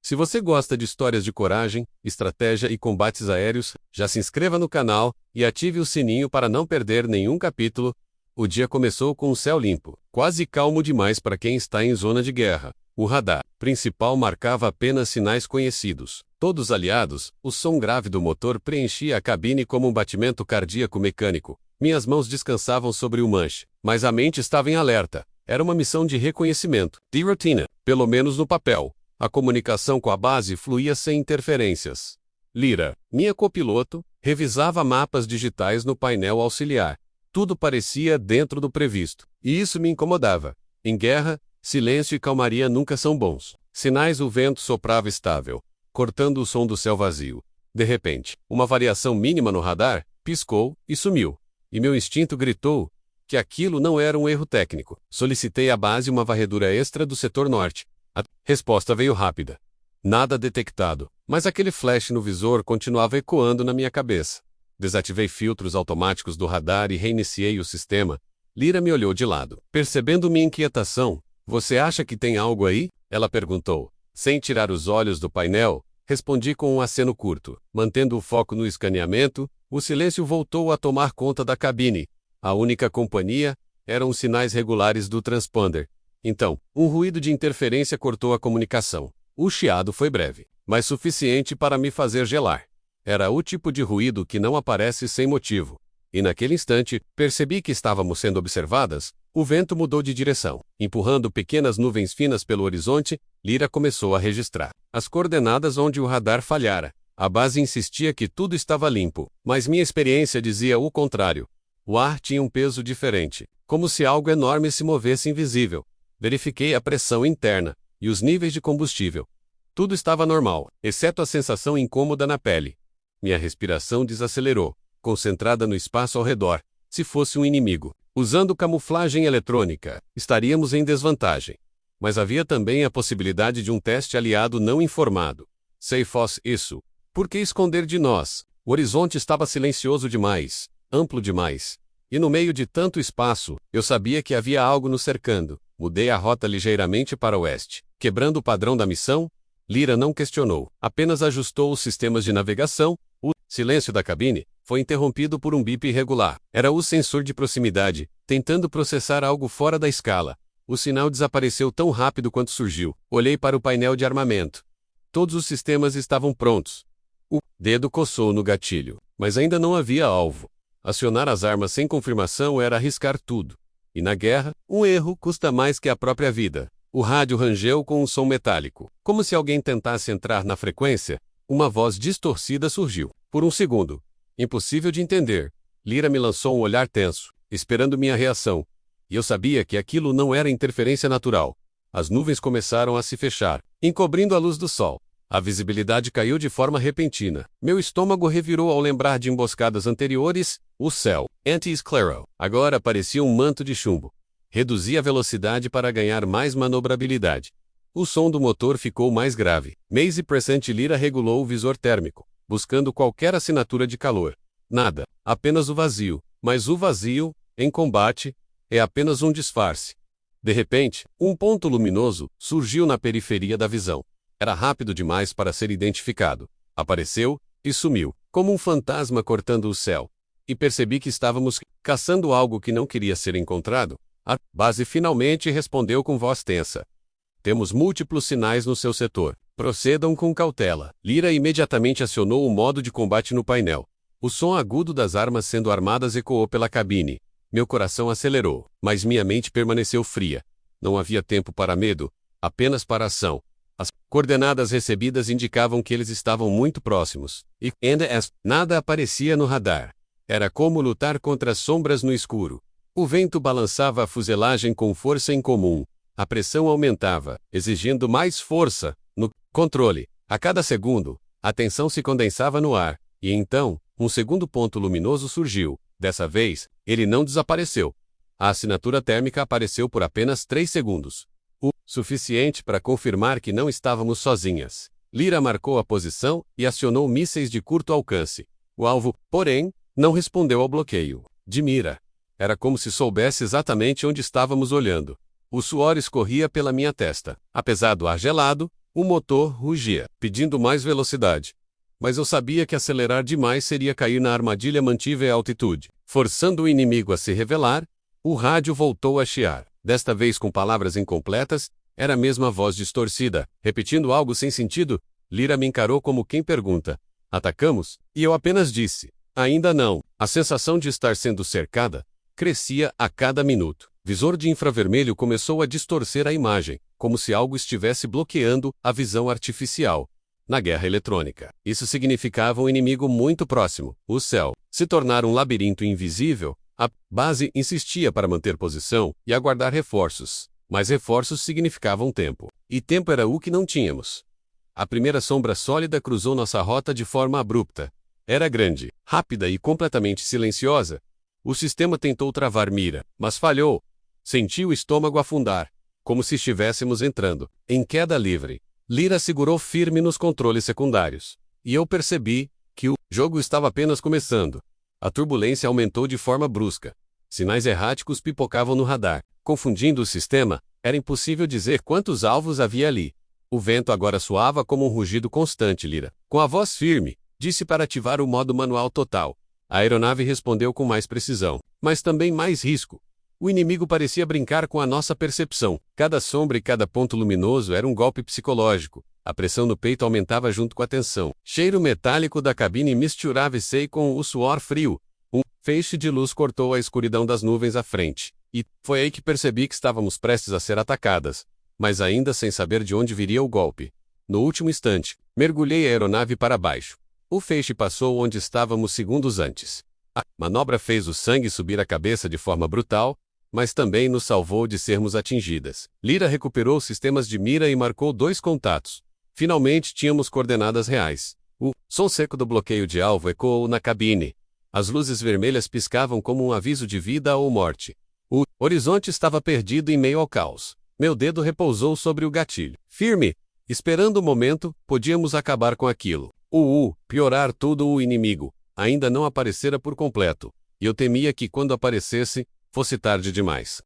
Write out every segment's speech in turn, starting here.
Se você gosta de histórias de coragem, estratégia e combates aéreos, já se inscreva no canal e ative o sininho para não perder nenhum capítulo. O dia começou com um céu limpo, quase calmo demais para quem está em zona de guerra. O radar principal marcava apenas sinais conhecidos. Todos aliados, o som grave do motor preenchia a cabine como um batimento cardíaco mecânico. Minhas mãos descansavam sobre o manche, mas a mente estava em alerta. Era uma missão de reconhecimento, de rotina, pelo menos no papel. A comunicação com a base fluía sem interferências. Lyra, minha copiloto, revisava mapas digitais no painel auxiliar. Tudo parecia dentro do previsto, e isso me incomodava. Em guerra, silêncio e calmaria nunca são bons. Sinais: o vento soprava estável, cortando o som do céu vazio. De repente, uma variação mínima no radar piscou e sumiu. E meu instinto gritou que aquilo não era um erro técnico. Solicitei à base uma varredura extra do setor norte. A resposta veio rápida. Nada detectado, mas aquele flash no visor continuava ecoando na minha cabeça. Desativei filtros automáticos do radar e reiniciei o sistema. Lyra me olhou de lado. Percebendo minha inquietação: "Você acha que tem algo aí?" ela perguntou. Sem tirar os olhos do painel, respondi com um aceno curto. Mantendo o foco no escaneamento, o silêncio voltou a tomar conta da cabine. A única companhia eram os sinais regulares do transponder. Então, um ruído de interferência cortou a comunicação. O chiado foi breve, mas suficiente para me fazer gelar. Era o tipo de ruído que não aparece sem motivo. E naquele instante, percebi que estávamos sendo observadas. O vento mudou de direção. Empurrando pequenas nuvens finas pelo horizonte, Lyra começou a registrar as coordenadas onde o radar falhara. A base insistia que tudo estava limpo, mas minha experiência dizia o contrário. O ar tinha um peso diferente, como se algo enorme se movesse invisível. Verifiquei a pressão interna e os níveis de combustível. Tudo estava normal, exceto a sensação incômoda na pele. Minha respiração desacelerou, concentrada no espaço ao redor. Se fosse um inimigo, usando camuflagem eletrônica, estaríamos em desvantagem. Mas havia também a possibilidade de um teste aliado não informado. Se fosse isso, por que esconder de nós? O horizonte estava silencioso demais, amplo demais. E no meio de tanto espaço, eu sabia que havia algo nos cercando. Mudei a rota ligeiramente para o oeste. Quebrando o padrão da missão, Lyra não questionou, apenas ajustou os sistemas de navegação. O silêncio da cabine foi interrompido por um bip irregular. Era o sensor de proximidade, tentando processar algo fora da escala. O sinal desapareceu tão rápido quanto surgiu. Olhei para o painel de armamento. Todos os sistemas estavam prontos. O dedo coçou no gatilho, mas ainda não havia alvo. Acionar as armas sem confirmação era arriscar tudo. E na guerra, um erro custa mais que a própria vida. O rádio rangeu com um som metálico. Como se alguém tentasse entrar na frequência, uma voz distorcida surgiu. Por um segundo. Impossível de entender. Lyra me lançou um olhar tenso, esperando minha reação. E eu sabia que aquilo não era interferência natural. As nuvens começaram a se fechar, encobrindo a luz do sol. A visibilidade caiu de forma repentina. Meu estômago revirou ao lembrar de emboscadas anteriores. O céu, antes claro, agora parecia um manto de chumbo. Reduzi a velocidade para ganhar mais manobrabilidade. O som do motor ficou mais grave. Maze Present Lyra regulou o visor térmico, buscando qualquer assinatura de calor. Nada, apenas o vazio. Mas o vazio, em combate, é apenas um disfarce. De repente, um ponto luminoso surgiu na periferia da visão. Era rápido demais para ser identificado. Apareceu e sumiu, como um fantasma cortando o céu. E percebi que estávamos caçando algo que não queria ser encontrado. A base finalmente respondeu com voz tensa. "Temos múltiplos sinais no seu setor. Procedam com cautela." Lyra imediatamente acionou o modo de combate no painel. O som agudo das armas sendo armadas ecoou pela cabine. Meu coração acelerou, mas minha mente permaneceu fria. Não havia tempo para medo, apenas para ação. As coordenadas recebidas indicavam que eles estavam muito próximos. E nada aparecia no radar. Era como lutar contra as sombras no escuro. O vento balançava a fuselagem com força incomum. A pressão aumentava, exigindo mais força no controle. A cada segundo, a tensão se condensava no ar. E então, um segundo ponto luminoso surgiu. Dessa vez, ele não desapareceu. A assinatura térmica apareceu por apenas 3 segundos. O suficiente para confirmar que não estávamos sozinhas. Lyra marcou a posição e acionou mísseis de curto alcance. O alvo, porém, não respondeu ao bloqueio de mira. Era como se soubesse exatamente onde estávamos olhando. O suor escorria pela minha testa. Apesar do ar gelado, O motor rugia, pedindo mais velocidade. Mas eu sabia que acelerar demais seria cair na armadilha mantida à altitude. Forçando o inimigo a se revelar, o rádio voltou a chiar. Desta vez com palavras incompletas, era a mesma voz distorcida. Repetindo algo sem sentido, Lyra me encarou como quem pergunta: atacamos? E eu apenas disse: ainda não. A sensação de estar sendo cercada crescia a cada minuto. Visor de infravermelho começou a distorcer a imagem, como se algo estivesse bloqueando a visão artificial. Na guerra eletrônica, isso significava um inimigo muito próximo, o céu. Se tornar um labirinto invisível, a base insistia para manter posição e aguardar reforços. Mas reforços significavam tempo. E tempo era o que não tínhamos. A primeira sombra sólida cruzou nossa rota de forma abrupta. Era grande, rápida e completamente silenciosa. O sistema tentou travar mira, mas falhou. Senti o estômago afundar, como se estivéssemos entrando em queda livre. Lyra segurou firme nos controles secundários. E eu percebi que o jogo estava apenas começando. A turbulência aumentou de forma brusca. Sinais erráticos pipocavam no radar. Confundindo o sistema, era impossível dizer quantos alvos havia ali. O vento agora soava como um rugido constante, Lyra. Com a voz firme, disse para ativar o modo manual total. A aeronave respondeu com mais precisão, mas também mais risco. O inimigo parecia brincar com a nossa percepção. Cada sombra e cada ponto luminoso era um golpe psicológico. A pressão no peito aumentava junto com a tensão. Cheiro metálico da cabine misturava-se com o suor frio. Um feixe de luz cortou a escuridão das nuvens à frente. E foi aí que percebi que estávamos prestes a ser atacadas, mas ainda sem saber de onde viria o golpe. No último instante, mergulhei a aeronave para baixo. O feixe passou onde estávamos segundos antes. A manobra fez o sangue subir a cabeça de forma brutal, mas também nos salvou de sermos atingidas. Lyra recuperou os sistemas de mira e marcou 2 contatos. Finalmente tínhamos coordenadas reais. O som seco do bloqueio de alvo ecoou na cabine. As luzes vermelhas piscavam como um aviso de vida ou morte. O horizonte estava perdido em meio ao caos. Meu dedo repousou sobre o gatilho. Firme, esperando o momento, podíamos acabar com aquilo. Piorar tudo. O inimigo ainda não aparecera por completo. E eu temia que quando aparecesse, fosse tarde demais.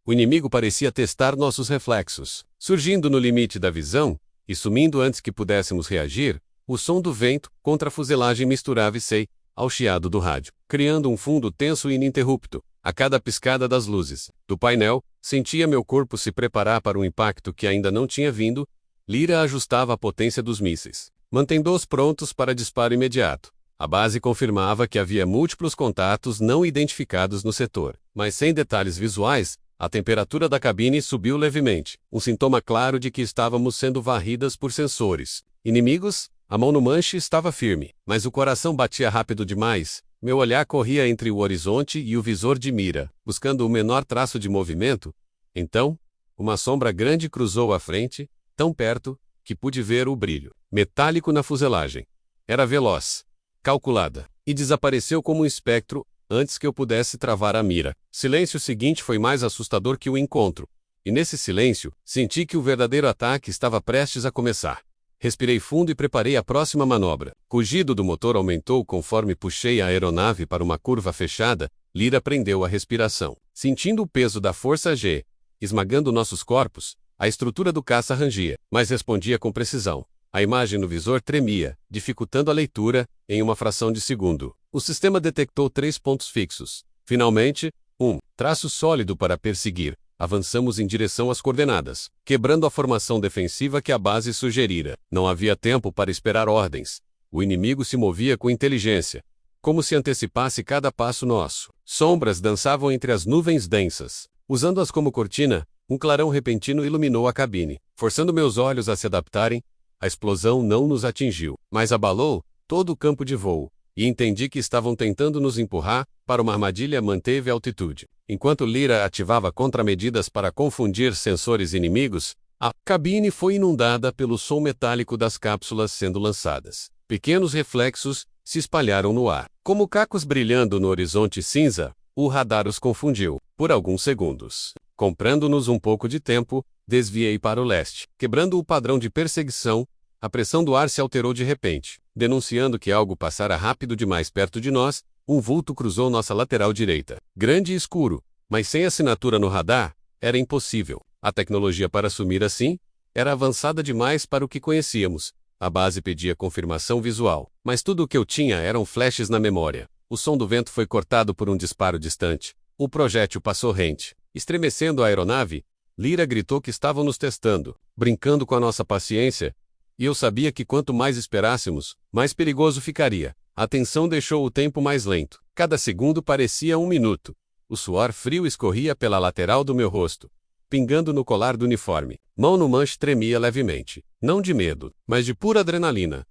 O inimigo parecia testar nossos reflexos. Surgindo no limite da visão, e sumindo antes que pudéssemos reagir, o som do vento contra a fuselagem misturava-se ao chiado do rádio, criando um fundo tenso e ininterrupto. A cada piscada das luzes do painel, sentia meu corpo se preparar para um impacto que ainda não tinha vindo. Lyra ajustava a potência dos mísseis, mantendo-os prontos para disparo imediato. A base confirmava que havia múltiplos contatos não identificados no setor, mas sem detalhes visuais. A temperatura da cabine subiu levemente, um sintoma claro de que estávamos sendo varridas por sensores inimigos. A mão no manche estava firme, mas o coração batia rápido demais. Meu olhar corria entre o horizonte e o visor de mira, buscando o menor traço de movimento. Então, uma sombra grande cruzou à frente, tão perto que pude ver o brilho metálico na fuselagem. Era veloz, calculada, e desapareceu como um espectro antes que eu pudesse travar a mira. O silêncio seguinte foi mais assustador que o encontro. E nesse silêncio, senti que o verdadeiro ataque estava prestes a começar. Respirei fundo e preparei a próxima manobra. O rugido do motor aumentou conforme puxei a aeronave para uma curva fechada. Lyra prendeu a respiração. Sentindo o peso da força G esmagando nossos corpos, a estrutura do caça rangia, mas respondia com precisão. A imagem no visor tremia, dificultando a leitura em uma fração de segundo. O sistema detectou 3 pontos fixos. Finalmente, traço sólido para perseguir. Avançamos em direção às coordenadas, quebrando a formação defensiva que a base sugerira. Não havia tempo para esperar ordens. O inimigo se movia com inteligência, como se antecipasse cada passo nosso. Sombras dançavam entre as nuvens densas. Usando-as como cortina, um clarão repentino iluminou a cabine, forçando meus olhos a se adaptarem. A explosão não nos atingiu, mas abalou todo o campo de voo, e entendi que estavam tentando nos empurrar para uma armadilha. Manteve a altitude. Enquanto Lyra ativava contramedidas para confundir sensores inimigos, a cabine foi inundada pelo som metálico das cápsulas sendo lançadas. Pequenos reflexos se espalharam no ar. Como cacos brilhando no horizonte cinza, o radar os confundiu. Por alguns segundos, comprando-nos um pouco de tempo, desviei para o leste. Quebrando o padrão de perseguição, a pressão do ar se alterou de repente, denunciando que algo passara rápido demais perto de nós. Um vulto cruzou nossa lateral direita. Grande e escuro, mas sem assinatura no radar, era impossível. A tecnologia para sumir assim? era avançada demais para o que conhecíamos. A base pedia confirmação visual, mas tudo o que eu tinha eram flashes na memória. O som do vento foi cortado por um disparo distante. O projétil passou rente. Estremecendo a aeronave, Lyra gritou que estavam nos testando, brincando com a nossa paciência, e eu sabia que quanto mais esperássemos, mais perigoso ficaria. A tensão deixou o tempo mais lento. Cada segundo parecia um minuto. O suor frio escorria pela lateral do meu rosto, pingando no colar do uniforme. Mão no manche tremia levemente. Não de medo, mas de pura adrenalina.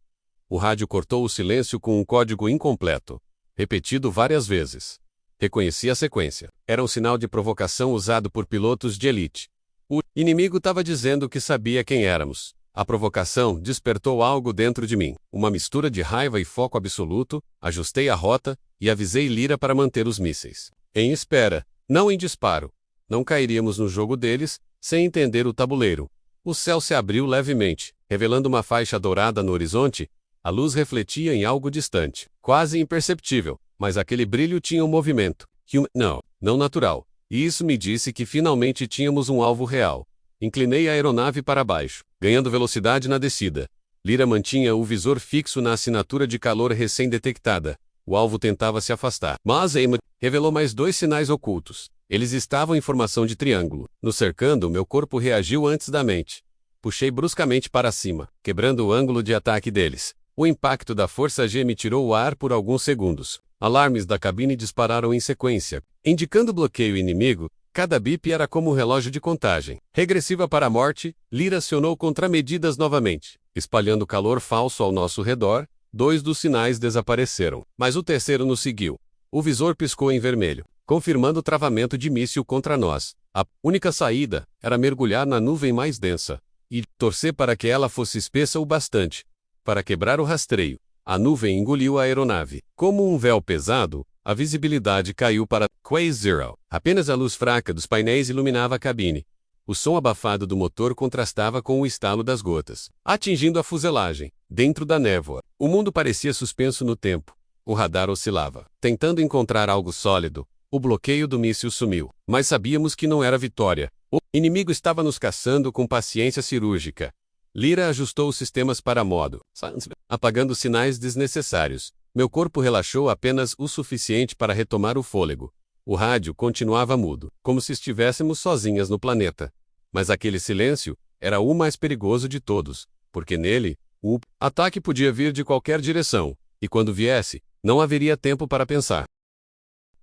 O rádio cortou o silêncio com um código incompleto, repetido várias vezes. Reconheci a sequência. Era um sinal de provocação usado por pilotos de elite. O inimigo estava dizendo que sabia quem éramos. A provocação despertou algo dentro de mim. Uma mistura de raiva e foco absoluto. Ajustei a rota e avisei Lyra para manter os mísseis em espera, não em disparo. Não cairíamos no jogo deles, sem entender o tabuleiro. O céu se abriu levemente, revelando uma faixa dourada no horizonte. A luz refletia em algo distante, quase imperceptível, mas aquele brilho tinha um movimento. Não natural. E isso me disse que finalmente tínhamos um alvo real. Inclinei a aeronave para baixo, ganhando velocidade na descida. Lyra mantinha o visor fixo na assinatura de calor recém-detectada. O alvo tentava se afastar, mas Emma revelou mais 2 sinais ocultos. Eles estavam em formação de triângulo. Nos cercando, meu corpo reagiu antes da mente. Puxei bruscamente para cima, quebrando o ângulo de ataque deles. O impacto da força G me tirou o ar por alguns segundos. Alarmes da cabine dispararam em sequência, indicando bloqueio inimigo. Cada bip era como um relógio de contagem regressiva para a morte. Lyra acionou contramedidas novamente, espalhando calor falso ao nosso redor. 2 dos sinais desapareceram, mas o terceiro nos seguiu. O visor piscou em vermelho, confirmando o travamento de míssil contra nós. A única saída era mergulhar na nuvem mais densa e torcer para que ela fosse espessa o bastante para quebrar o rastreio. A nuvem engoliu a aeronave. Como um véu pesado, a visibilidade caiu para Quase Zero. Apenas a luz fraca dos painéis iluminava a cabine. O som abafado do motor contrastava com o estalo das gotas, atingindo a fuselagem. Dentro da névoa, o mundo parecia suspenso no tempo. O radar oscilava, tentando encontrar algo sólido. O bloqueio do míssil sumiu, mas sabíamos que não era vitória. O inimigo estava nos caçando com paciência cirúrgica. Lyra ajustou os sistemas para modo apagando sinais desnecessários. Meu corpo relaxou apenas o suficiente para retomar o fôlego. O rádio continuava mudo, como se estivéssemos sozinhas no planeta. Mas aquele silêncio era o mais perigoso de todos, porque nele, o ataque podia vir de qualquer direção, e quando viesse, não haveria tempo para pensar.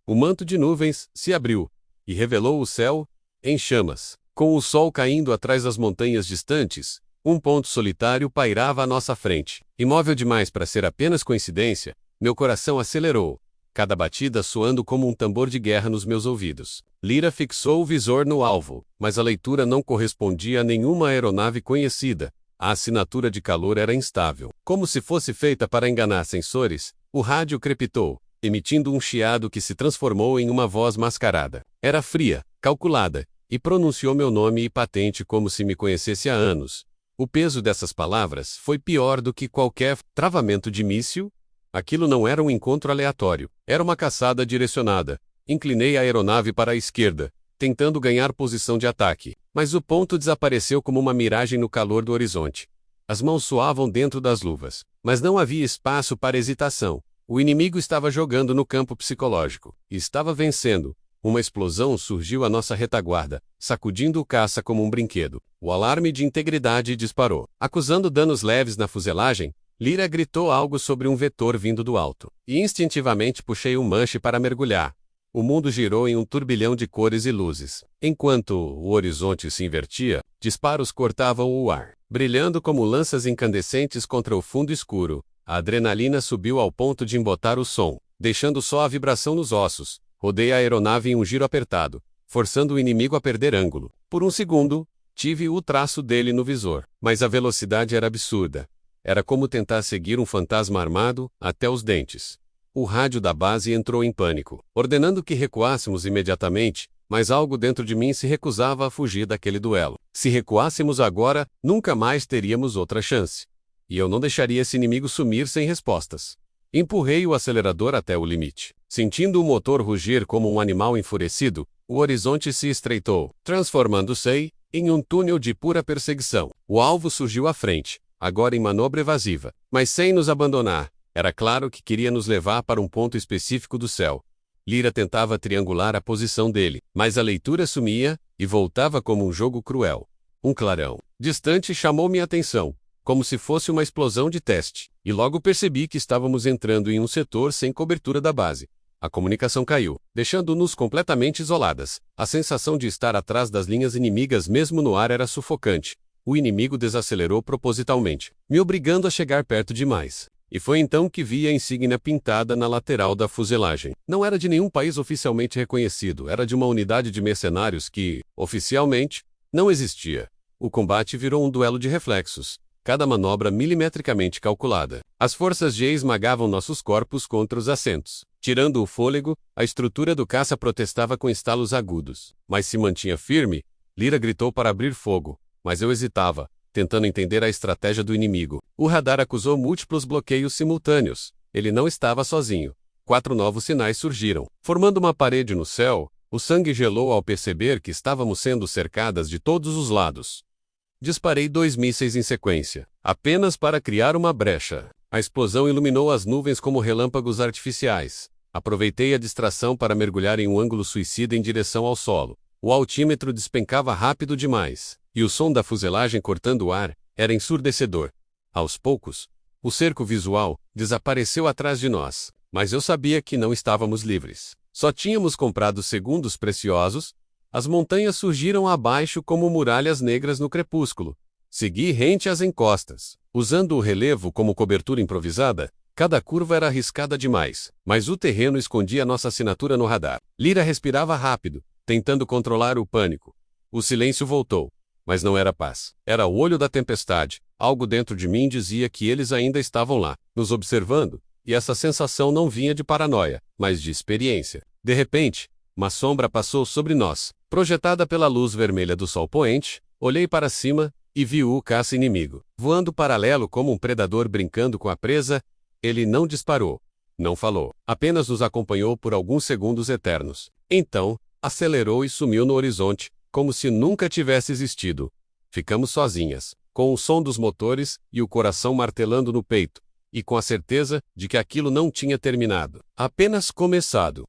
O manto de nuvens se abriu, e revelou o céu em chamas. Com o sol caindo atrás das montanhas distantes, um ponto solitário pairava à nossa frente. Imóvel demais para ser apenas coincidência, meu coração acelerou, cada batida soando como um tambor de guerra nos meus ouvidos. Lyra fixou o visor no alvo, mas a leitura não correspondia a nenhuma aeronave conhecida. A assinatura de calor era instável. Como se fosse feita para enganar sensores, o rádio crepitou, emitindo um chiado que se transformou em uma voz mascarada. Era fria, calculada, e pronunciou meu nome e patente como se me conhecesse há anos. O peso dessas palavras foi pior do que qualquer travamento de míssil. Aquilo não era um encontro aleatório, era uma caçada direcionada. Inclinei a aeronave para a esquerda, tentando ganhar posição de ataque, mas o ponto desapareceu como uma miragem no calor do horizonte. As mãos suavam dentro das luvas, mas não havia espaço para hesitação. O inimigo estava jogando no campo psicológico, e estava vencendo. Uma explosão surgiu à nossa retaguarda, sacudindo o caça como um brinquedo. O alarme de integridade disparou. Acusando danos leves na fuselagem, Lyra gritou algo sobre um vetor vindo do alto, e instintivamente puxei um manche para mergulhar. O mundo girou em um turbilhão de cores e luzes. Enquanto o horizonte se invertia, disparos cortavam o ar, brilhando como lanças incandescentes contra o fundo escuro. A adrenalina subiu ao ponto de embotar o som, deixando só a vibração nos ossos. Rodei a aeronave em um giro apertado, forçando o inimigo a perder ângulo. Por um segundo, tive o traço dele no visor, mas a velocidade era absurda. Era como tentar seguir um fantasma armado, até os dentes. O rádio da base entrou em pânico, ordenando que recuássemos imediatamente, mas algo dentro de mim se recusava a fugir daquele duelo. Se recuássemos agora, nunca mais teríamos outra chance. E eu não deixaria esse inimigo sumir sem respostas. Empurrei o acelerador até o limite. Sentindo o motor rugir como um animal enfurecido, o horizonte se estreitou, transformando-se em um túnel de pura perseguição. O alvo surgiu à frente, agora em manobra evasiva, mas sem nos abandonar. Era claro que queria nos levar para um ponto específico do céu. Lyra tentava triangular a posição dele, mas a leitura sumia e voltava como um jogo cruel. Um clarão distante chamou minha atenção, como se fosse uma explosão de teste, e logo percebi que estávamos entrando em um setor sem cobertura da base. A comunicação caiu, deixando-nos completamente isoladas. A sensação de estar atrás das linhas inimigas mesmo no ar era sufocante. O inimigo desacelerou propositalmente, me obrigando a chegar perto demais. E foi então que vi a insígnia pintada na lateral da fuselagem. Não era de nenhum país oficialmente reconhecido, era de uma unidade de mercenários que, oficialmente, não existia. O combate virou um duelo de reflexos, cada manobra milimetricamente calculada. As forças G esmagavam nossos corpos contra os assentos. Tirando o fôlego, a estrutura do caça protestava com estalos agudos. Mas se mantinha firme. Lyra gritou para abrir fogo, mas eu hesitava, tentando entender a estratégia do inimigo. O radar acusou múltiplos bloqueios simultâneos. Ele não estava sozinho. 4 novos sinais surgiram, formando uma parede no céu. O sangue gelou ao perceber que estávamos sendo cercadas de todos os lados. Disparei 2 mísseis em sequência, apenas para criar uma brecha. A explosão iluminou as nuvens como relâmpagos artificiais. Aproveitei a distração para mergulhar em um ângulo suicida em direção ao solo. O altímetro despencava rápido demais, e o som da fuselagem cortando o ar era ensurdecedor. Aos poucos, o cerco visual desapareceu atrás de nós, mas eu sabia que não estávamos livres. Só tínhamos comprado segundos preciosos. As montanhas surgiram abaixo como muralhas negras no crepúsculo. Segui rente às encostas, usando o relevo como cobertura improvisada. Cada curva era arriscada demais, mas o terreno escondia nossa assinatura no radar. Lyra respirava rápido, tentando controlar o pânico. O silêncio voltou, mas não era paz. Era o olho da tempestade. Algo dentro de mim dizia que eles ainda estavam lá, nos observando, e essa sensação não vinha de paranoia, mas de experiência. De repente, uma sombra passou sobre nós, projetada pela luz vermelha do sol poente. Olhei para cima e vi o caça inimigo, voando paralelo como um predador brincando com a presa. Ele não disparou, não falou, apenas nos acompanhou por alguns segundos eternos. Então, acelerou e sumiu no horizonte, como se nunca tivesse existido. Ficamos sozinhas, com o som dos motores e o coração martelando no peito, e com a certeza de que aquilo não tinha terminado, apenas começado.